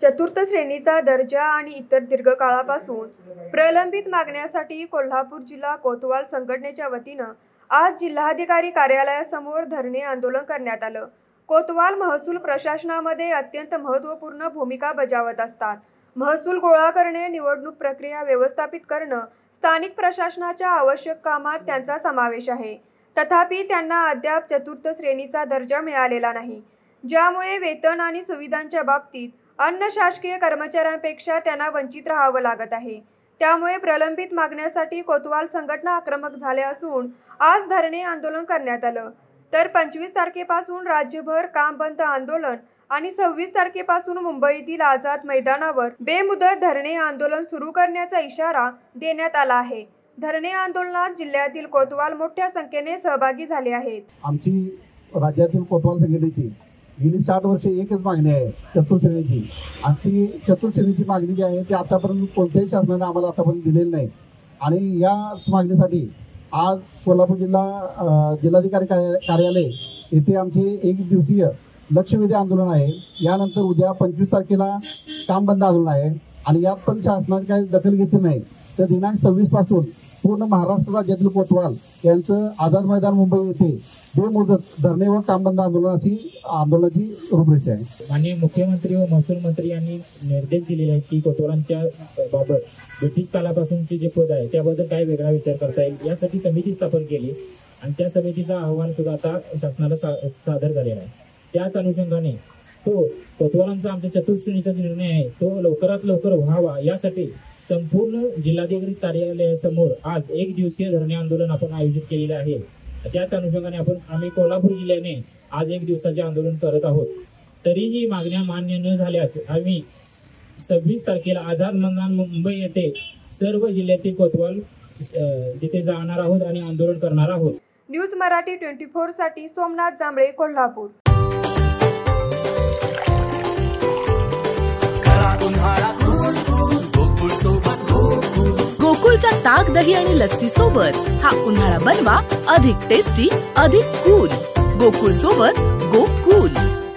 चतुर्थ श्रेणीचा दर्जा आणि इतर दीर्घकाळापासून प्रलंबित मागण्यांसाठी कोल्हापूर जिल्हा कोतवाल संघटनेच्या वतीनं आज जिल्हाधिकारी कार्यालयासमोर धरणे आंदोलन करण्यात आलं। कोतवाल महसूल प्रशासनामध्ये अत्यंत महत्त्वपूर्ण भूमिका बजावत असतात। महसूल गोळा करणे, निवडणूक प्रक्रिया व्यवस्थापित करणं, स्थानिक प्रशासनाच्या आवश्यक कामात त्यांचा समावेश आहे। तथापि त्यांना अद्याप चतुर्थ श्रेणीचा दर्जा मिळालेला नाही, ज्यामुळे वेतन आणि सुविधांच्या बाबतीत अन्य शासकीय कर्मचाऱ्यांपेक्षा त्यांना वंचित राहावं लागत आहे। त्यामुळे प्रलंबित मागण्यांसाठी कोतवाल संघटना आक्रमक झाल्या असून आज धरणे आंदोलन करण्यात आलं। तर 25 तारखेपासून राज्यभर काम बंद आंदोलन आणि 26 तारखेपासून मुंबईतील आझाद मैदानावर बेमुदत धरणे आंदोलन सुरू करण्याचा इशारा देण्यात आला आहे। धरणे आंदोलनात जिल्ह्यातील कोतवाल मोठ्या संख्येने सहभागी झाले आहेत। आमची राज्यातील कोतवाल संघटनेची गेली 60 वर्षे एकच मागणी आहे चतुर्थ श्रेणीची, आणि ती चतुर्थ श्रेणीची मागणी जी आहे ती आतापर्यंत कोणत्याही शासनाने आम्हाला आतापर्यंत दिलेली नाही। आणि या मागणीसाठी आज कोल्हापूर जिल्हाधिकारी कार्यालय येथे आमचे एक दिवसीय लक्षवेधी आंदोलन आहे। यानंतर उद्या 25 तारखेला काम बंद आंदोलन आहे आणि यात पण शासनाने काही दखल घेतली नाही। तर दिनांक 26 पासून पूर्ण महाराष्ट्र राज्यातील कोतवाल यांचं आझाद मैदान मुंबई येथे बेमुदत धरणे व काम बंद आंदोलनाची रूपरेषा आहे। माननीय मुख्यमंत्री व महसूल मंत्री यांनी निर्देश दिलेले आहेत की कोतवालांच्या बाबत ब्रिटिश कालापासूनचे जे पद आहे त्याबद्दल काय वेगळा विचार करता येईल, यासाठी समिती स्थापन केली आणि त्या समितीचा अहवाल सुद्धा आता शासनाला सादर झालेला आहे। त्याच अनुषंगाने तो कोतवालांचा आमच्या चतुर्श्रेणीचा निर्णय आहे तो लवकरात लवकर व्हावा, यासाठी संपूर्ण जिल्हाधिकारी कार्यालयासमोर आज एक दिवसीय धरणे आंदोलन आपण आयोजित केलेले आहे। त्याच अनुषंगाने आम्ही कोल्हापूर जिल्ह्याने आज एक दिवसाचे आंदोलन करत आहोत। तरीही मागण्या मान्य न झाल्यास आम्ही 26 तारखेला आझाद मैदान मुंबई येथे सर्व जिल्ह्यातील कोतवाल तिथे जाणार आहोत आणि आंदोलन करणार आहोत। न्यूज मराठी 24 साठी सोमनाथ जांभळे, कोल्हापूर। गोकुळच्या ताक, दही आणि लस्सी सोबत हा उन्हाळा बनवा अधिक टेस्टी, अधिक कूल। गोकुळ सोबत गोकुळ।